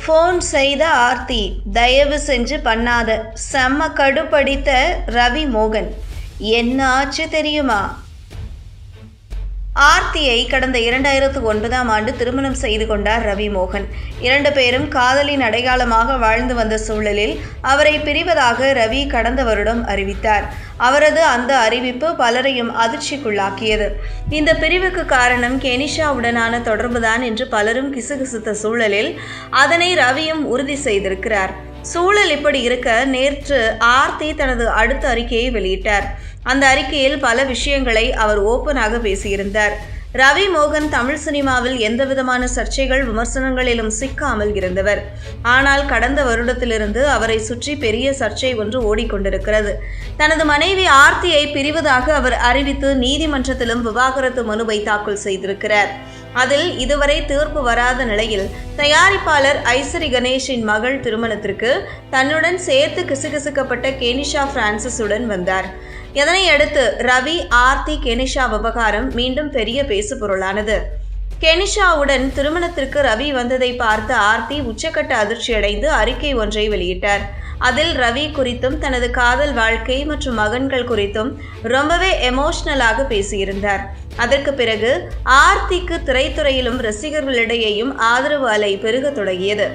Phone செய்த ஆர்த்தி, தயவு செஞ்சு பண்ணாத. செம்ம கடுப்படித்த ரவி மோகன். என்ன ஆச்சு தெரியுமா? ஆர்த்தியை கடந்த 2009ஆம் ஆண்டு திருமணம் செய்து கொண்டார் ரவி மோகன். 2 பேரும் காதலின் அடையாளமாக வாழ்ந்து வந்த சூழலில் அவரை பிரிவதாக ரவி கடந்த வருடம் அறிவித்தார். அவரது அந்த அறிவிப்பு பலரையும் அதிர்ச்சிக்குள்ளாக்கியது. இந்த பிரிவுக்கு காரணம் கெனிஷாவுடனான தொடர்புதான் என்று பலரும் கிசுகிசுத்த சூழலில் அதனை ரவியும் உறுதி செய்திருக்கிறார். சூழல் இப்படி இருக்க நேற்று ஆர்த்தி தனது அடுத்த அறிக்கையை வெளியிட்டார். அந்த அறிக்கையில் பல விஷயங்களை அவர் ஓப்பனாக பேசியிருந்தார். ரவி மோகன் தமிழ் சினிமாவில் எந்தவிதமான சர்ச்சைகள் விமர்சனங்களிலும் சிக்காமல் இருந்தவர். ஆனால் கடந்த வருடத்திலிருந்து அவரை சுற்றி பெரிய சர்ச்சை ஒன்று ஓடிக்கொண்டிருக்கிறது. தனது மனைவி ஆர்த்தியை பிரிவதாக அவர் அறிவித்து நீதிமன்றத்திலும் விவாகரத்து மனுவை தாக்கல் செய்திருக்கிறார். அதில் இதுவரை தீர்ப்பு வராத நிலையில் தயாரிப்பாளர் ஐசரி கணேஷின் மகள் திருமணத்திற்கு தன்னுடன் சேர்த்து கிசுகிசுக்கப்பட்ட கெனிஷா பிரான்சிஸுடன் வந்தார். இதனையடுத்து ரவி ஆர்த்தி கெனிஷா விவகாரம் மீண்டும் பெரிய பேசுபொருளானது. கெனிஷாவுடன் திருமணத்திற்கு ரவி வந்ததை பார்த்த ஆர்த்தி உச்சக்கட்ட அதிர்ச்சியடைந்து அறிக்கை ஒன்றை வெளியிட்டார். அதில் ரவி குறித்தும் தனது காதல் வாழ்க்கை மற்றும் மகன்கள் குறித்தும் ரொம்பவே எமோஷனலாக பேசியிருந்தார். அதற்கு பிறகு ஆர்த்திக்கு திரைத்துறையிலும் ரசிகர்களிடையேயும் ஆதரவு அலை பெருக தொடங்கியது.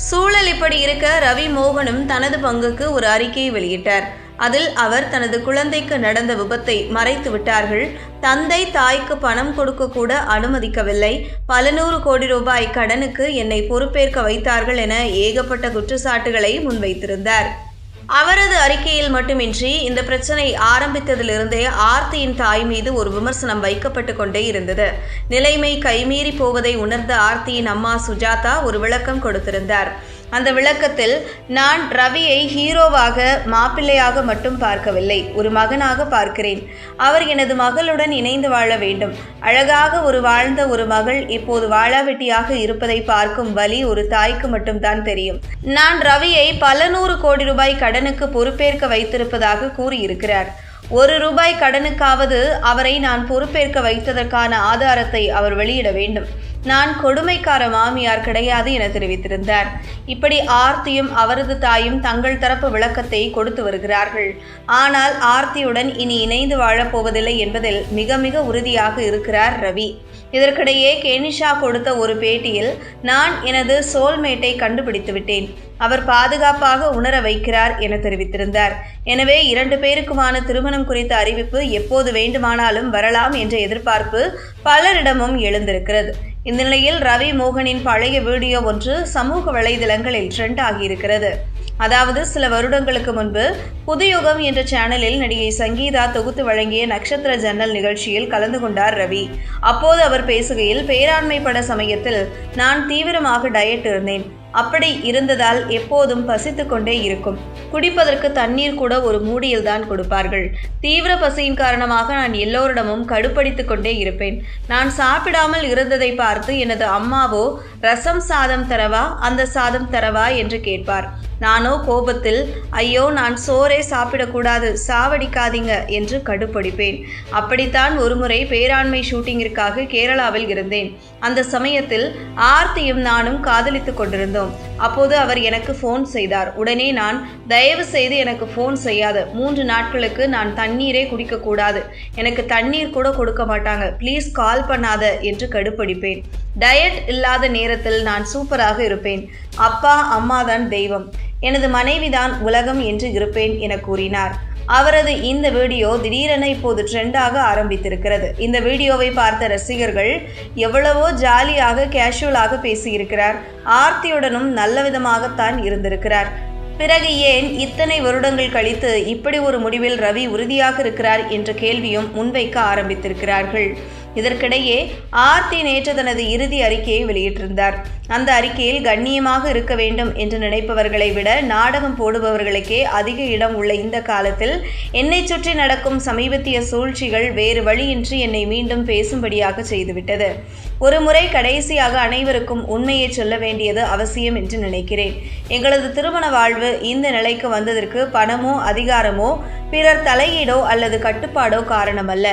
சூழல் இப்படி இருக்க ரவி மோகனும் தனது பங்குக்கு ஒரு அறிக்கையை வெளியிட்டார். அதில் அவர் தனது குழந்தைக்கு நடந்த விபத்தை மறைத்து விட்டார்கள், தந்தை தாய்க்கு பணம் கொடுக்க கூட அனுமதிக்கவில்லை, பல 100 கோடி ரூபாய் கடனுக்கு என்னை பொறுப்பேற்க வைத்தார்கள் என ஏகப்பட்ட குற்றச்சாட்டுகளை முன்வைத்திருந்தார். அவரது அறிக்கையில் மட்டுமின்றி இந்த பிரச்சனை ஆரம்பித்ததிலிருந்தே ஆர்த்தியின் தாய் மீது ஒரு விமர்சனம் வைக்கப்பட்டு கொண்டே இருந்தது. நிலைமை கைமீறி போவதை உணர்ந்த ஆர்த்தியின் அம்மா சுஜாதா ஒரு விளக்கம் கொடுத்திருந்தார். அந்த விளக்கத்தில், நான் ரவியை ஹீரோவாக மாப்பிள்ளையாக மட்டும் பார்க்கவில்லை, ஒரு மகனாக பார்க்கிறேன். அவர் எனது மகளுடன் இணைந்து வாழ வேண்டும். அழகாக வாழ்ந்த ஒரு மகள் இப்போது வாழாவெட்டியாக இருப்பதை பார்க்கும் வலி ஒரு தாய்க்கு மட்டும்தான் தெரியும். நான் ரவியை பல 100 கோடி ரூபாய் கடனுக்கு பொறுப்பேற்க வைத்திருப்பதாக கூறியிருக்கிறார். 1 ரூபாய் கடனுக்காவது அவரை நான் பொறுப்பேற்க வைத்ததற்கான ஆதாரத்தை அவர் வெளியிட வேண்டும். நான் கொடுமைக்கார மாமியார் கிடையாது என தெரிவித்திருந்தார். இப்படி ஆர்த்தியும் அவரது தாயும் தங்கள் தரப்பு விளக்கத்தை கொடுத்து வருகிறார்கள். ஆனால் ஆர்த்தியுடன் இனி இணைந்து வாழப்போவதில்லை என்பதில் மிக மிக உறுதியாக இருக்கிறார் ரவி. இதற்கிடையே கெனிஷா கொடுத்த ஒரு பேட்டியில், நான் எனது சோல்மேட்டை கண்டுபிடித்து விட்டேன், அவர் பாதுகாப்பாக உணர வைக்கிறார் என தெரிவித்திருந்தார். எனவே 2 பேருக்குமான திருமணம் குறித்த அறிவிப்பு எப்போது வேண்டுமானாலும் வரலாம் என்ற எதிர்பார்ப்பு பலரிடமும் எழுந்திருக்கிறது. இந்த நிலையில் ரவி மோகனின் பழைய வீடியோ ஒன்று சமூக வலைதளங்களில் ட்ரெண்ட் ஆகியிருக்கிறது. அதாவது சில வருடங்களுக்கு முன்பு புதுயுகம் என்ற சேனலில் நடிகை சங்கீதா தொகுத்து வழங்கிய நட்சத்திர ஜன்னல் நிகழ்ச்சியில் கலந்து கொண்டார் ரவி. அப்போது அவர் பேசுகையில், பேராண்மை பட சமயத்தில் நான் தீவிரமாக டயட் இருந்தேன். அப்படி இருந்ததால் எப்போதும் பசித்து கொண்டே இருக்கும். குடிப்பதற்கு தண்ணீர் கூட ஒரு மூடியில் தான் கொடுப்பார்கள். தீவிர பசியின் காரணமாக நான் எல்லோரிடமும் கடுப்படித்து கொண்டே இருப்பேன். நான் சாப்பிடாமல் இருந்ததை பார்த்து எனது அம்மாவோ ரசம் சாதம் தரவா, அந்த சாதம் தரவா என்று கேட்பார். நானோ கோபத்தில், ஐயோ நான் சோறே சாப்பிடக்கூடாது, சாவடிக்காதீங்க என்று கடுப்படிப்பேன். அப்படித்தான் ஒருமுறை பேராண்மை ஷூட்டிங்கிற்காக கேரளாவில் இருந்தேன். அந்த சமயத்தில் ஆர்த்தியும் நானும் காதலித்து கொண்டிருந்தோம். அப்போது அவர் எனக்கு ஃபோன் செய்தார். உடனே நான், தயவு செய்து எனக்கு ஃபோன் செய்யாத, 3 நாட்களுக்கு நான் தண்ணீரே குடிக்கக்கூடாது, எனக்கு தண்ணீர் கூட கொடுக்க மாட்டாங்க, ப்ளீஸ் கால் பண்ணாத என்று கடுப்படிப்பேன். டயட் இல்லாத நேரத்தில் நான் சூப்பராக இருப்பேன். அப்பா அம்மா தான் தெய்வம், எனது மனைவிதான் உலகம் என்று இருப்பேன் என கூறினார். அவரது இந்த வீடியோ திடீரென இப்போது ட்ரெண்டாக ஆரம்பித்திருக்கிறது. இந்த வீடியோவை பார்த்த ரசிகர்கள், எவ்வளவோ ஜாலியாக கேஷுவலாக பேசியிருக்கிறார், ஆர்த்தியுடனும் நல்ல விதமாகத்தான் இருந்திருக்கிறார், பிறகு ஏன் இத்தனை வருடங்கள் கழித்து இப்படி ஒரு முடிவில் ரவி உறுதியாக இருக்கிறார் என்ற கேள்வியும் முன்வைக்க ஆரம்பித்திருக்கிறார்கள். இதற்கிடையே ஆர்த்தி நேற்று தனது இறுதி அறிக்கையை வெளியிட்டிருந்தார். அந்த அறிக்கையில், கண்ணியமாக இருக்க வேண்டும் என்று நினைப்பவர்களை விட நாடகம் போடுபவர்களுக்கே அதிக இடம் உள்ள இந்த காலத்தில் என்னை சுற்றி நடக்கும் சமீபத்திய சூழ்ச்சிகள் வேறு வழியின்றி என்னை மீண்டும் பேசும்படியாக செய்துவிட்டது. ஒரு முறை கடைசியாக அனைவருக்கும் உண்மையை சொல்ல வேண்டியது அவசியம் என்று நினைக்கிறேன். எங்களது திருமண வாழ்வு இந்த நிலைக்கு வந்ததற்கு பணமோ அதிகாரமோ பிறர் தலையீடோ அல்லது கட்டுப்பாடோ காரணமல்ல.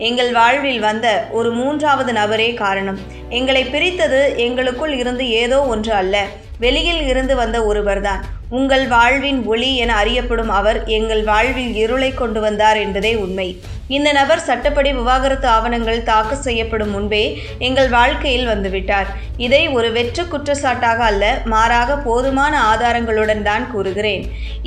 எங்கள் வாழ்வில் வந்த ஒரு 3வது நபரே காரணம். எங்களை பிரித்தது எங்களுக்குள் இருந்து ஏதோ ஒன்று அல்ல, வெளியில் இருந்து வந்த ஒருவர்தான். உங்கள் வாழ்வின் ஒளி என அறியப்படும் அவர் எங்கள் வாழ்வில் இருளை கொண்டு வந்தார் என்பதே உண்மை. இந்த நபர் சட்டப்படி விவாகரத்து ஆவணங்கள் தாக்கல் செய்யப்படும் முன்பே எங்கள் வாழ்க்கையில் வந்துவிட்டார். இதை ஒரு வெற்று குற்றச்சாட்டாக அல்ல, மாறாக போதுமான ஆதாரங்களுடன் தான் கூறுகிறேன்.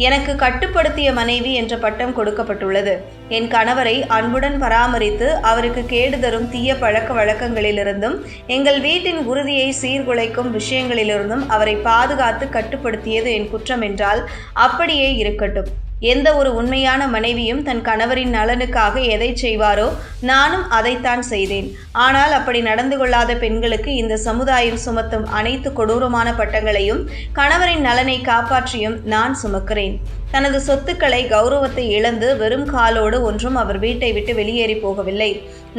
எனக்கு கட்டுப்படுத்திய மனைவி என்ற பட்டம் கொடுக்கப்பட்டுள்ளது. என் கணவரை அன்புடன் பராமரித்து அவருக்கு கேடு தரும் தீய பழக்க வழக்கங்களிலிருந்தும் எங்கள் வீட்டின் உறுதியை சீர்குலைக்கும் விஷயங்களிலிருந்தும் அவரை பாதுகாத்து கட்டுப்படுத்தியது என் குற்றம் என்றால் அப்படியே இருக்கட்டும். எந்த ஒரு உண்மையான மனைவியும் தன் கணவரின் நலனுக்காக எதை செய்வாரோ நானும் அதைத்தான் செய்தேன். ஆனால் அப்படி நடந்து கொள்ளாத பெண்களுக்கு இந்த சமுதாயம் சுமத்தும் அனைத்து கொடூரமான பட்டங்களையும் கணவரின் நலனை காப்பாற்றியும் நான் சுமக்கிறேன். தனது சொத்துக்களை, கௌரவத்தை இழந்து வெறும் காலோடு ஒன்றும் அவர் வீட்டை விட்டு வெளியேறி போகவில்லை.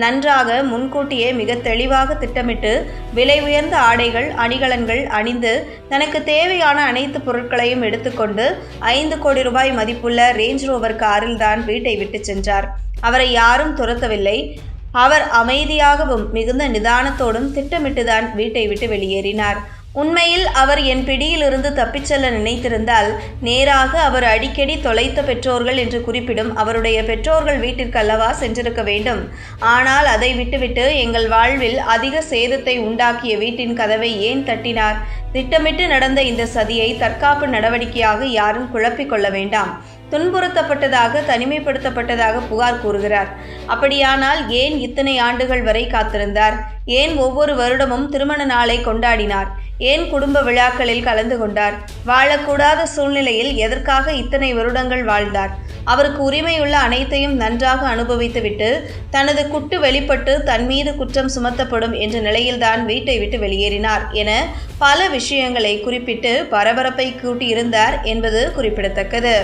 நன்றாக முன்கூட்டியே மிக தெளிவாக திட்டமிட்டு விலை உயர்ந்த ஆடைகள், அணிகலன்கள் அணிந்து தனக்கு தேவையான அனைத்து பொருட்களையும் எடுத்துக்கொண்டு 5 கோடி ரூபாய் மதிப்புள்ள ரேஞ்ச் ரோவர் காரில் தான் வீட்டை விட்டு சென்றார். அவரை யாரும் துரத்தவில்லை. அவர் அமைதியாகவும் மிகுந்த நிதானத்தோடும் திட்டமிட்டுதான் வீட்டை விட்டு வெளியேறினார். உண்மையில் அவர் என் பிடியிலிருந்து தப்பிச் செல்ல நினைத்திருந்தால் நேராக அவர் அடிக்கடி தொலைத்த பெற்றோர்கள் என்று குறிப்பிடும் அவருடைய பெற்றோர்கள் வீட்டிற்கு அல்லவா சென்றிருக்க வேண்டும். ஆனால் அதை விட்டுவிட்டு எங்கள் வாழ்வில் அதிக சேதத்தை உண்டாக்கிய வீட்டின் கதவை ஏன் தட்டினார்? திட்டமிட்டு நடந்த இந்த சதியை தற்காப்பு நடவடிக்கையாக யாரும் குழப்பிக் கொள்ள வேண்டாம். துன்புறுத்தப்பட்டதாக, தனிமைப்படுத்தப்பட்டதாக புகார் கூறுகிறார். அப்படியானால் ஏன் இத்தனை ஆண்டுகள் வரை காத்திருந்தார்? ஏன் ஒவ்வொரு வருடமும் திருமண நாளை கொண்டாடினார்? ஏன் குடும்ப விழாக்களில் கலந்து கொண்டார்? வாழக்கூடாத சூழ்நிலையில் எதற்காக இத்தனை வருடங்கள் வாழ்ந்தார்? அவருக்கு உரிமையுள்ள அனைத்தையும் நன்றாக அனுபவித்துவிட்டு தனது குட்டு வெளிப்பட்டு தன் மீது குற்றம் சுமத்தப்படும் என்ற நிலையில்தான் வீட்டை விட்டு வெளியேறினார் என பல விஷயங்களை குறிப்பிட்டு பரபரப்பை கூட்டியிருந்தார் என்பது குறிப்பிடத்தக்கது.